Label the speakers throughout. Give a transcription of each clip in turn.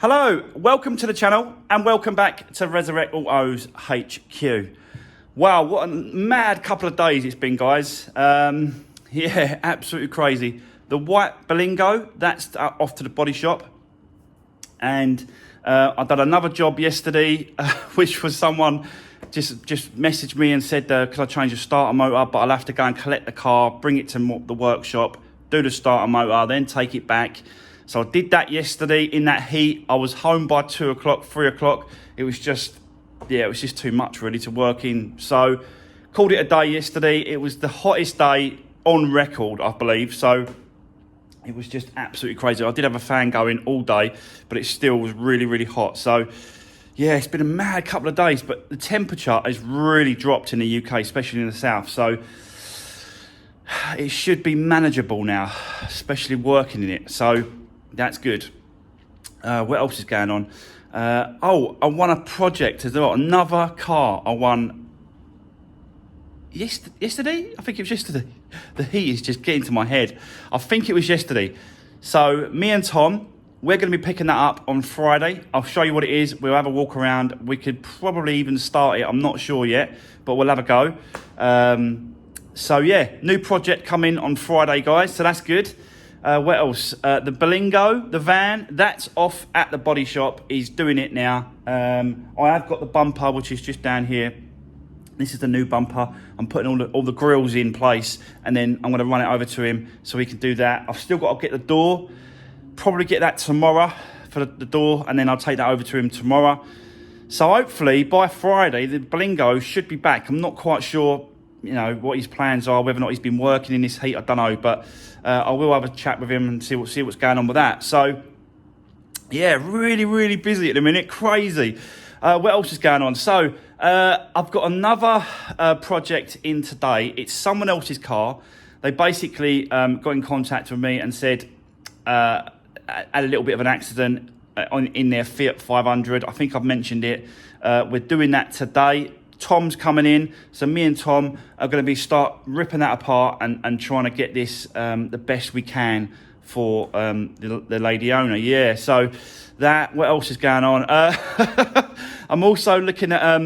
Speaker 1: Hello, welcome to the channel and welcome back to Resurwreck Autos HQ. Wow, what a mad couple of days it's been, guys. Yeah, absolutely crazy. The white Berlingo, that's off to the body shop. And I done another job yesterday, which was someone just messaged me and said, could I change the starter motor? But I'll have to go and collect the car, bring it to the workshop, do the starter motor, then take it back. So I did that yesterday in that heat. I was home by 2 o'clock, 3 o'clock. It was just too much really to work in. So called it a day yesterday. It was the hottest day on record, I believe. So it was just absolutely crazy. I did have a fan going all day, but it still was really, really hot. So yeah, it's been a mad couple of days, but the temperature has really dropped in the UK, especially in the south. So it should be manageable now, especially working in it. So that's good. What else is going on? I won a project as well. Another car I won yesterday? I think it was yesterday. The heat is just getting to my head. I think it was yesterday. So me and Tom, we're going to be picking that up on Friday. I'll show you what it is. We'll have a walk around. We could probably even start it. I'm not sure yet, but we'll have a go. So yeah, new project coming on Friday, guys. So that's good. What else? The Berlingo, the van, that's off at the body shop. He's doing it now. I have got the bumper, which is just down here. This is the new bumper. I'm putting all the grills in place, and then I'm going to run it over to him so he can do that. I've still got to get the door. Probably get that tomorrow for the door, and then I'll take that over to him tomorrow. So hopefully by Friday, the Berlingo should be back. I'm not quite sure, you know, what his plans are, whether or not he's been working in this heat, I don't know, but I will have a chat with him and see what's going on with that. So yeah, really, really busy at the minute, crazy. What else is going on? So I've got another project in today. It's someone else's car. They basically got in contact with me and said, had a little bit of an accident in their Fiat 500. I think I've mentioned it. We're doing that today. Tom's coming in, so me and Tom are going to start ripping that apart and trying to get this the best we can for the lady owner. Yeah, so that, what else is going on? I'm also looking at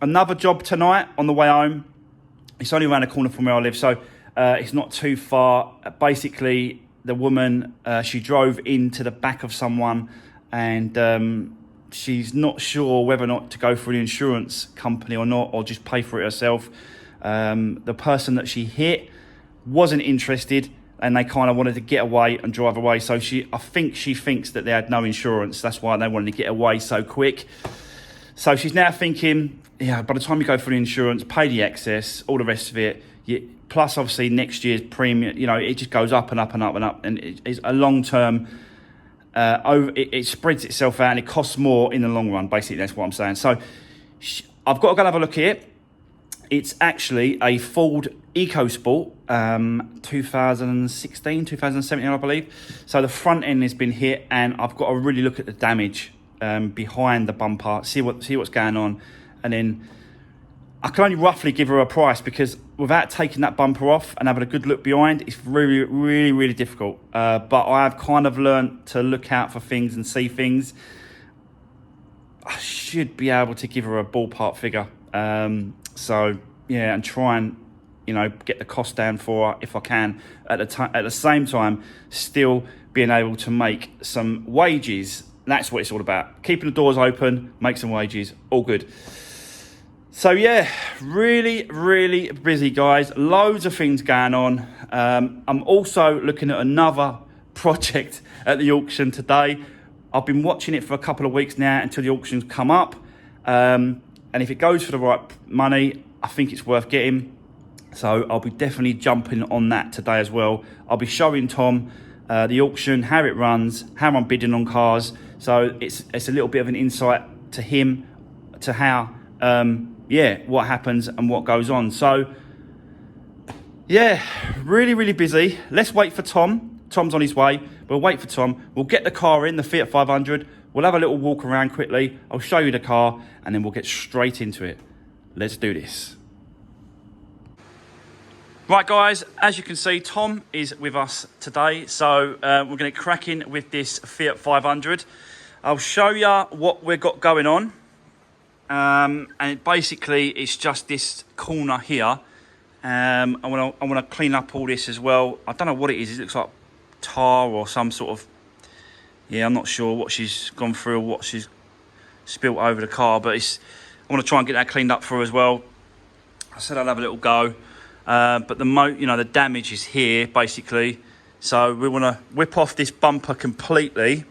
Speaker 1: another job tonight on the way home. It's only around the corner from where I live, so it's not too far. Basically, the woman, she drove into the back of someone, and she's not sure whether or not to go for an insurance company or not, or just pay for it herself. The person that she hit wasn't interested, and they kind of wanted to get away and drive away. So I think she thinks that they had no insurance. That's why they wanted to get away so quick. So she's now thinking, yeah, by the time you go for the insurance, pay the excess, all the rest of it, plus obviously next year's premium, you know, it just goes up and up and up and up. And it's a long-term, it spreads itself out and it costs more in the long run. Basically, that's what I'm saying. So I've got to go and have a look here. It's actually a Ford EcoSport, 2016, 2017, I believe. So the front end has been hit, and I've got to really look at the damage behind the bumper, see what's going on, and then I can only roughly give her a price, because without taking that bumper off and having a good look behind, it's really, really, really difficult. But I have kind of learned to look out for things and see things. I should be able to give her a ballpark figure. So yeah, and try and, you know, get the cost down for her if I can. At the same time, still being able to make some wages. That's what it's all about. Keeping the doors open, make some wages, all good. So yeah, really, really busy, guys. Loads of things going on. I'm also looking at another project at the auction today. I've been watching it for a couple of weeks now until the auctions come up. And if it goes for the right money, I think it's worth getting. So I'll be definitely jumping on that today as well. I'll be showing Tom the auction, how it runs, how I'm bidding on cars. So it's a little bit of an insight to him, to how, what happens and what goes on. So yeah, really, really busy. Let's wait for Tom. Tom's on his way. We'll wait for Tom. We'll get the car in, the Fiat 500. We'll have a little walk around quickly. I'll show you the car, and then we'll get straight into it. Let's do this. Right, guys, as you can see, Tom is with us today. So we're going to crack in with this Fiat 500. I'll show you what we've got going on. And basically it's just this corner here. I want to clean up all this as well. I don't know what it is. It looks like tar or some sort of, yeah, I'm not sure what she's gone through or what she's spilt over the car, but I want to try and get that cleaned up for her as well. I said I'd have a little go, but the damage is here basically. So we want to whip off this bumper completely.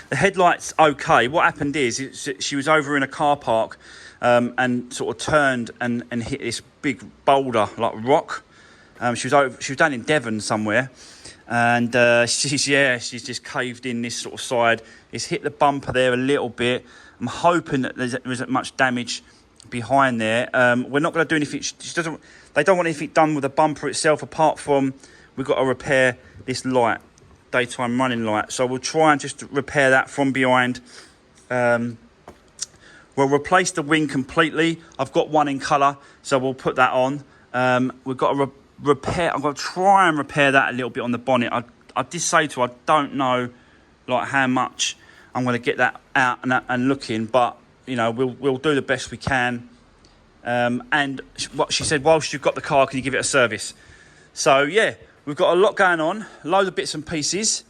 Speaker 1: The headlight's okay. What happened is she was over in a car park and sort of turned and hit this big boulder like rock. She was down in Devon somewhere, and she's just caved in this sort of side. It's hit the bumper there a little bit. I'm hoping that there isn't much damage behind there. We're not going to do anything. They don't want anything done with the bumper itself, apart from we've got to repair this light, daytime running light. So we'll try and just repair that from behind. We'll replace the wing completely. I've got one in colour, so we'll put that on. We've got to repair. I've got to try and repair that a little bit on the bonnet. I did say to her, I don't know like how much I'm going to get that out and looking, but you know, we'll do the best we can. And what she said, whilst you've got the car, can you give it a service? So yeah, we've got a lot going on, loads of bits and pieces.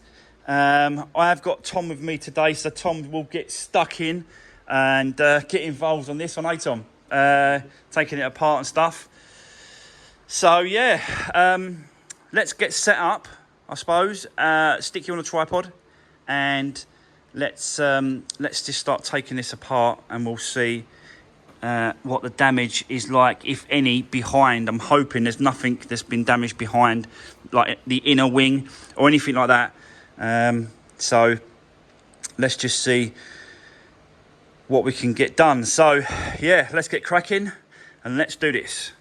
Speaker 1: I have got Tom with me today, so Tom will get stuck in and get involved on this one, eh, Tom? Taking it apart and stuff. So yeah, let's get set up, I suppose. Stick you on a tripod, and let's just start taking this apart, and we'll see what the damage is like, if any, behind. I'm hoping there's nothing that's been damaged behind, like the inner wing or anything like that. So let's just see what we can get done. So yeah, let's get cracking and let's do this.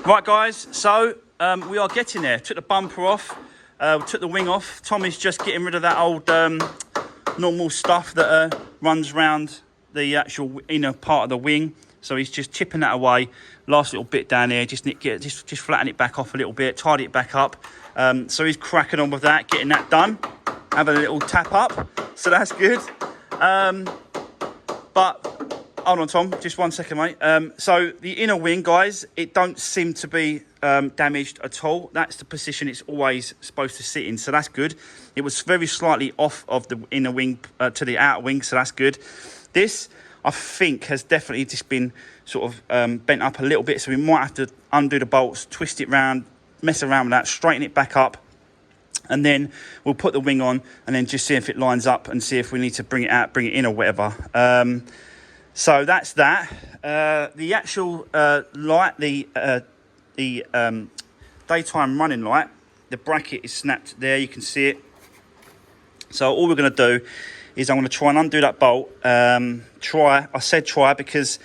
Speaker 1: Right, guys, so we are getting there. Took the bumper off, took the wing off. Tommy's just getting rid of that old normal stuff that runs around the actual inner part of the wing. So he's just chipping that away. Last little bit down here, just flatten it back off a little bit, tidy it back up. So he's cracking on with that, getting that done. Having a little tap up, so that's good. But hold on, Tom, just 1 second, mate. So the inner wing, guys, it don't seem to be damaged at all. That's the position it's always supposed to sit in, so that's good. It was very slightly off of the inner wing to the outer wing, so that's good. This, I think, has definitely just been sort of bent up a little bit, so we might have to undo the bolts, twist it round, mess around with that, straighten it back up, and then we'll put the wing on and then just see if it lines up and see if we need to bring it out, bring it in or whatever. So that's that. The actual light, the daytime running light, the bracket is snapped there, you can see it. So all we're going to do is I'm going to try and undo that bolt. I said try because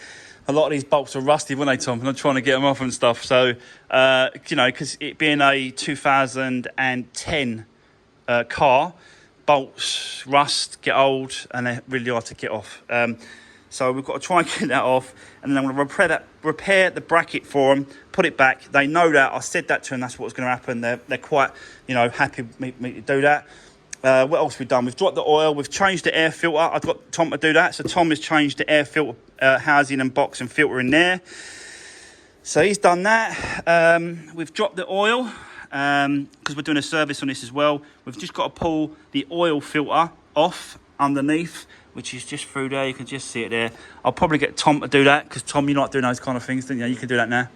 Speaker 1: a lot of these bolts are rusty, weren't they, Tom? And I'm trying to get them off and stuff. So, you know, because it being a 2010 car, bolts rust, get old, and they're really hard to get off. So we've got to try and get that off, and then I'm going to repair the bracket for them, put it back. They know that. I said that to them. That's what's going to happen. They're quite, you know, happy with me to do that. What else have we done? We've dropped the oil. We've changed the air filter. I've got Tom to do that. So Tom has changed the air filter housing and box and filter in there. So he's done that. We've dropped the oil because we're doing a service on this as well. We've just got to pull the oil filter off underneath, which is just through there. You can just see it there. I'll probably get Tom to do that because Tom, you like doing those kind of things, don't you? You can do that now.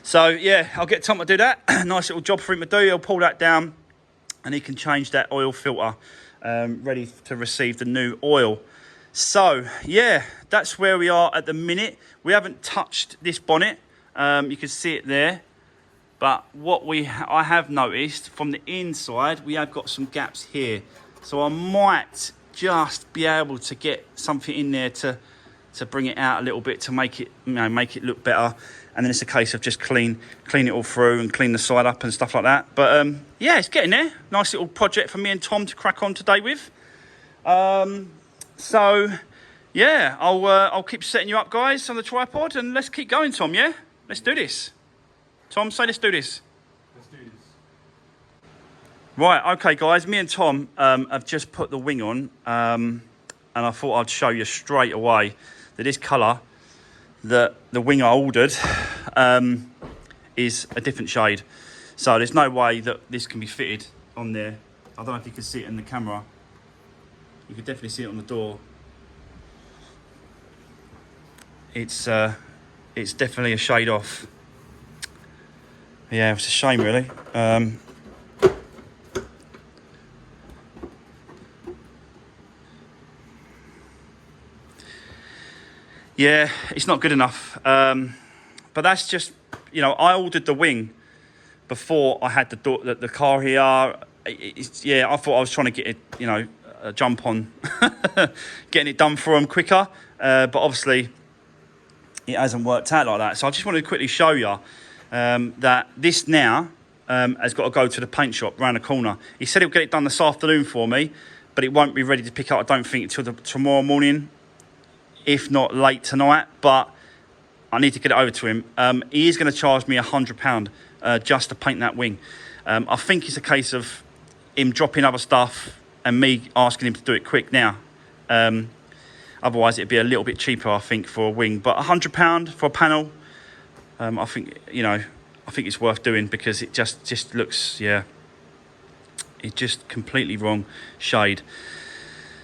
Speaker 1: So yeah, I'll get Tom to do that. Nice little job for him to do. He'll pull that down and he can change that oil filter, ready to receive the new oil. So yeah, that's where we are at the minute. We haven't touched this bonnet. You can see it there. But what I have noticed from the inside, we have got some gaps here. So I might just be able to get something in there to bring it out a little bit, to make it, you know, make it look better. And then it's a case of just clean it all through and clean the side up and stuff like that. But yeah, it's getting there. Nice little project for me and Tom to crack on today with. So yeah, I'll keep setting you up, guys, on the tripod, and let's keep going, Tom. Yeah, let's do this. Tom, say let's do this.
Speaker 2: Let's do this.
Speaker 1: Right, okay, guys. Me and Tom have just put the wing on, and I thought I'd show you straight away that this colour, that the wing I ordered, is a different shade. So there's no way that this can be fitted on there. I don't know if you can see it in the camera. You can definitely see it on the door. It's definitely a shade off. Yeah, it's a shame, really. Yeah, it's not good enough. But that's just, you know, I ordered the wing before I had the car here. Yeah, I thought I was trying to get it, you know, a jump on getting it done for them quicker. But obviously, it hasn't worked out like that. So I just wanted to quickly show you that this now has got to go to the paint shop round the corner. He said he'll get it done this afternoon for me, but it won't be ready to pick up, I don't think, until tomorrow morning, if not late tonight. But I need to get it over to him. He is going to charge me £100 just to paint that wing. I think it's a case of him dropping other stuff and me asking him to do it quick now. Otherwise, it'd be a little bit cheaper, I think, for a wing. But £100 for a panel, I think, you know, I think it's worth doing because it just looks, yeah, it's just completely wrong shade.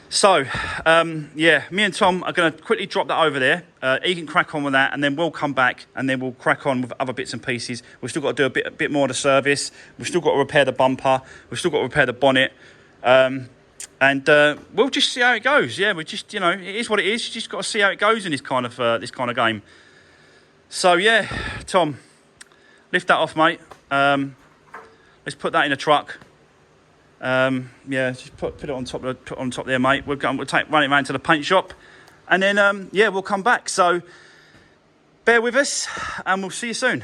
Speaker 1: So, yeah, me and Tom are going to quickly drop that over there. He can crack on with that, and then we'll come back, and then we'll crack on with other bits and pieces. We've still got to do a bit more of the service. We've still got to repair the bumper. We've still got to repair the bonnet. And we'll just see how it goes. Yeah, we just, you know, it is what it is. You just got to see how it goes in this kind of game. So yeah, Tom, lift that off, mate. Let's put that in a truck. Yeah, just put it on top there, mate. We'll run it around to the paint shop, and then yeah, we'll come back. So bear with us, and we'll see you soon.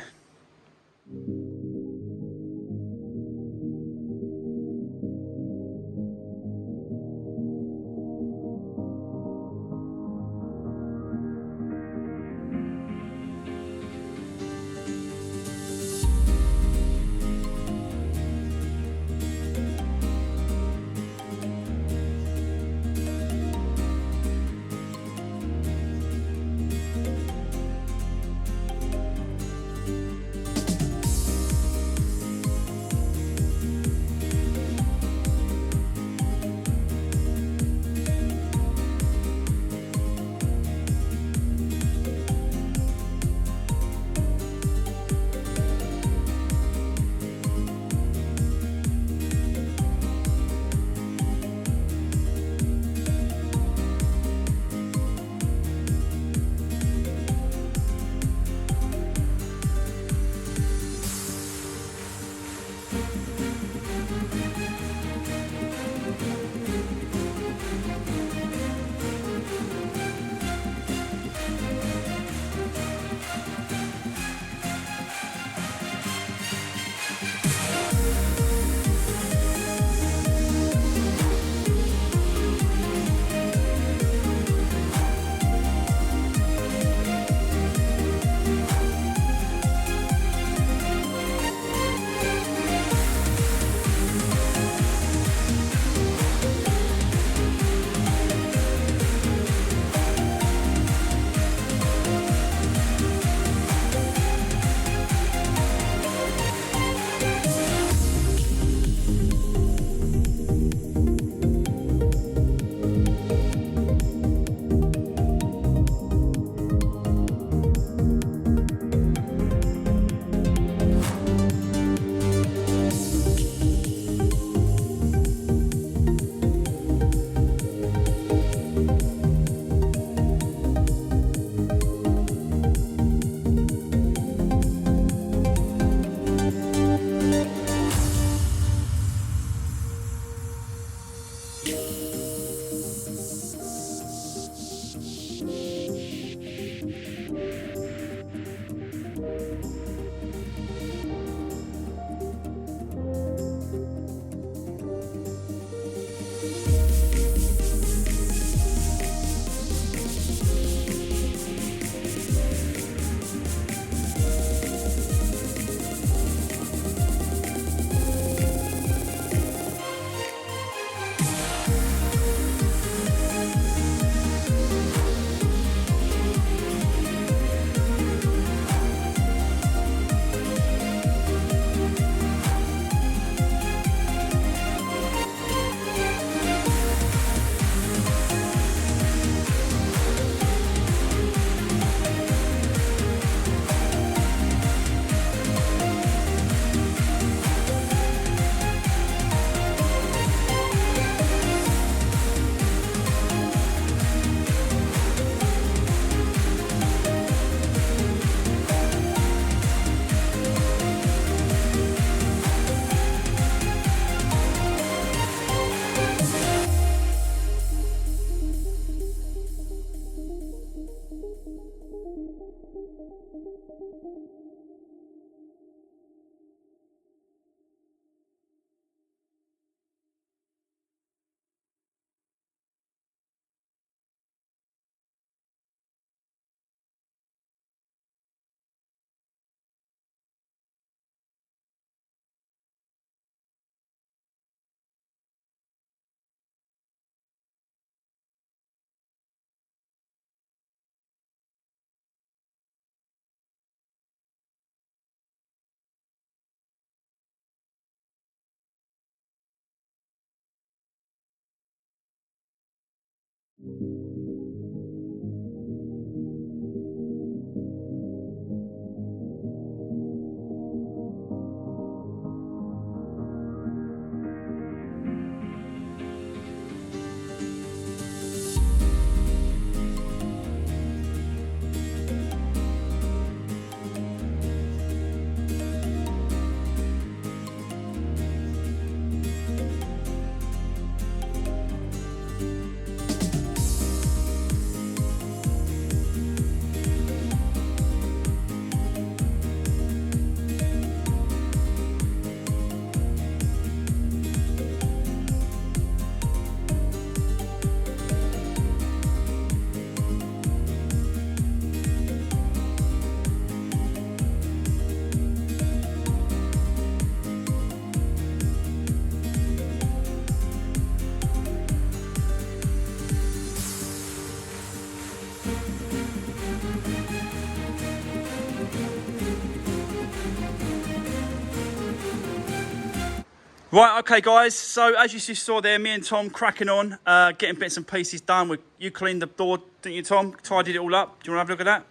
Speaker 1: Right, okay guys, so as you just saw there, me and Tom cracking on, getting bits and pieces done. You cleaned the door, didn't you, Tom? Tidied it all up. Do you want to have a look at that?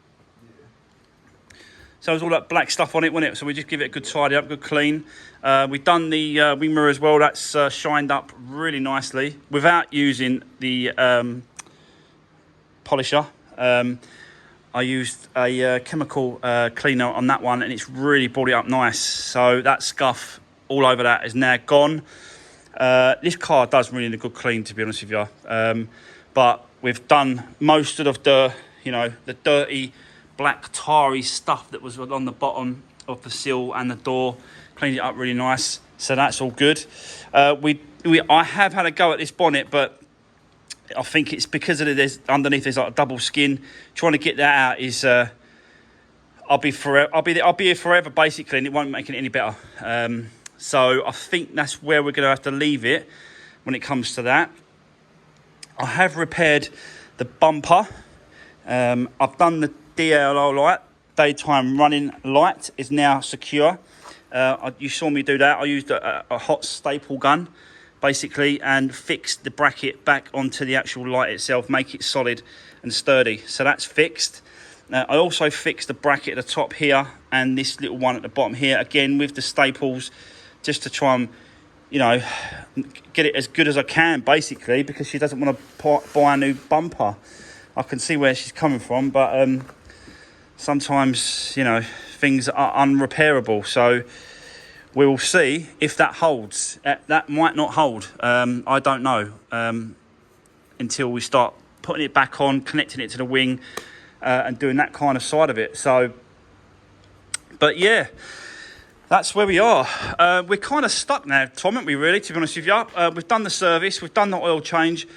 Speaker 1: Yeah. So there's all that black stuff on it, wasn't it? So we just give it a good tidy up, good clean. We've done the wing mirror as well. That's shined up really nicely without using the polisher. I used a chemical cleaner on that one, and it's really brought it up nice. So that scuff all over that is now gone. This car does really need a good clean, to be honest with you. But we've done most of the, the dirty black tarry stuff that was on the bottom of the sill and the door. Cleaned it up really nice, so that's all good. I have had a go at this bonnet, but I think it's because of there's underneath there's like a double skin. Trying to get that out is I'll be here forever basically, and it won't make it any better. So I think that's where we're going to have to leave it when it comes to that. I have repaired the bumper. I've done the DLO light, daytime running light is now secure. You saw me do that. I used a hot staple gun basically and fixed the bracket back onto the actual light itself, make it solid and sturdy. So that's fixed. I also fixed the bracket at the top here and this little one at the bottom here, again with the staples, just to try and, get it as good as I can, basically, because she doesn't want to buy a new bumper. I can see where she's coming from, but sometimes, things are unrepairable. So we'll see if that holds. That might not hold. I don't know until we start putting it back on, connecting it to the wing, and doing that kind of side of it. So, but yeah. That's where we are. We're kind of stuck now, Tom, aren't we, really, to be honest with you? We've done the service, we've done the oil change.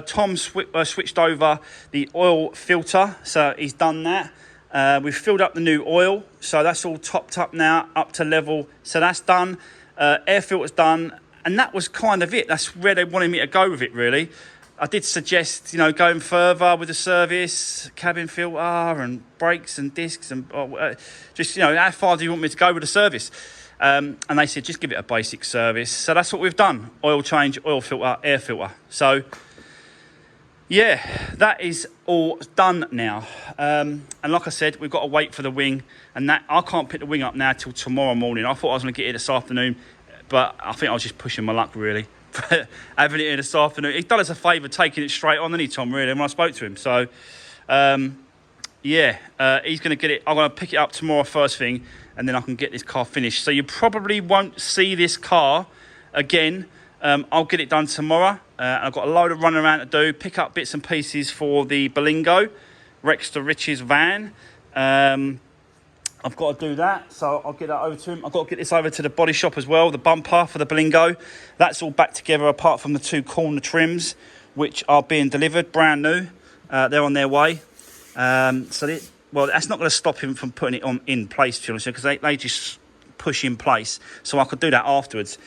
Speaker 1: Tom switched over the oil filter, so he's done that. We've filled up the new oil, so that's all topped up now, up to level. So that's done. Air filter's done, and that was kind of it. That's where they wanted me to go with it, really. I did suggest, going further with the service, cabin filter and brakes and discs and just, how far do you want me to go with the service? And they said, just give it a basic service. So that's what we've done. Oil change, oil filter, air filter. So, yeah, that is all done now. And like I said, we've got to wait for the wing. And that I can't pick the wing up now till tomorrow morning. I thought I was going to get it this afternoon, but I think I was just pushing my luck, really. Having it in this afternoon. He's done us a favour taking it straight on, didn't he, Tom, really, when I spoke to him. So, he's going to get it. I'm going to pick it up tomorrow first thing, and then I can get this car finished. So you probably won't see this car again. I'll get it done tomorrow. I've got a load of running around to do, pick up bits and pieces for the Berlingo, Rex to Rich's van. I've got to do that, so I'll get that over to him. I've got to get this over to the body shop as well, the bumper for the Berlingo. That's all back together apart from the two corner trims, which are being delivered, brand new. They're on their way. That's not going to stop him from putting it in place, to be honest, because they just push in place. So I could do that afterwards.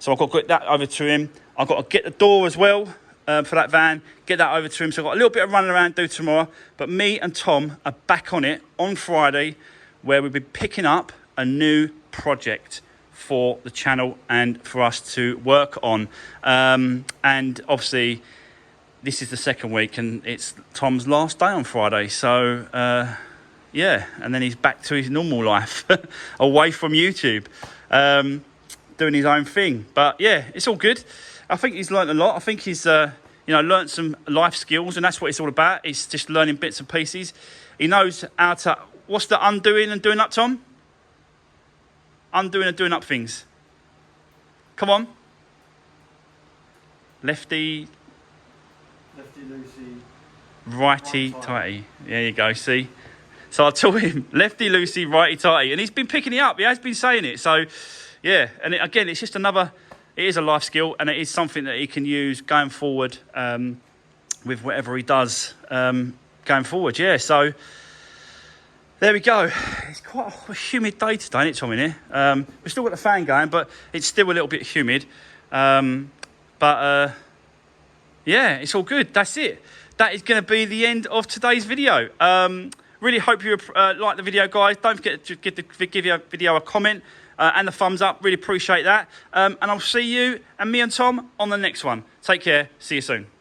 Speaker 1: So I've got to get that over to him. I've got to get the door as well for that van, get that over to him. So I've got a little bit of running around to do tomorrow. But me and Tom are back on it on Friday, where we'll be picking up a new project for the channel and for us to work on. And obviously, this is the second week, and it's Tom's last day on Friday. So, yeah, and then he's back to his normal life, away from YouTube, doing his own thing. But yeah, it's all good. I think he's learned a lot. I think he's, learned some life skills, and that's what it's all about. It's just learning bits and pieces. He knows how to, what's the undoing and doing up, Tom? Undoing and doing up things. Come on. Lefty loosey, righty tighty. There you go, see? So I taught him lefty loosey, righty tighty, and he's been picking it up. He has been saying it. So, yeah, and again, it's just another, it is a life skill, and it is something that he can use going forward with whatever he does going forward. Yeah, so there we go. It's quite a humid day today, isn't it, Tom, in here? We've still got the fan going, but it's still a little bit humid. Yeah, it's all good. That's it. That is going to be the end of today's video. Really hope you like the video, guys. Don't forget to give your video a comment and a thumbs up. Really appreciate that. And I'll see you and me and Tom on the next one. Take care. See you soon.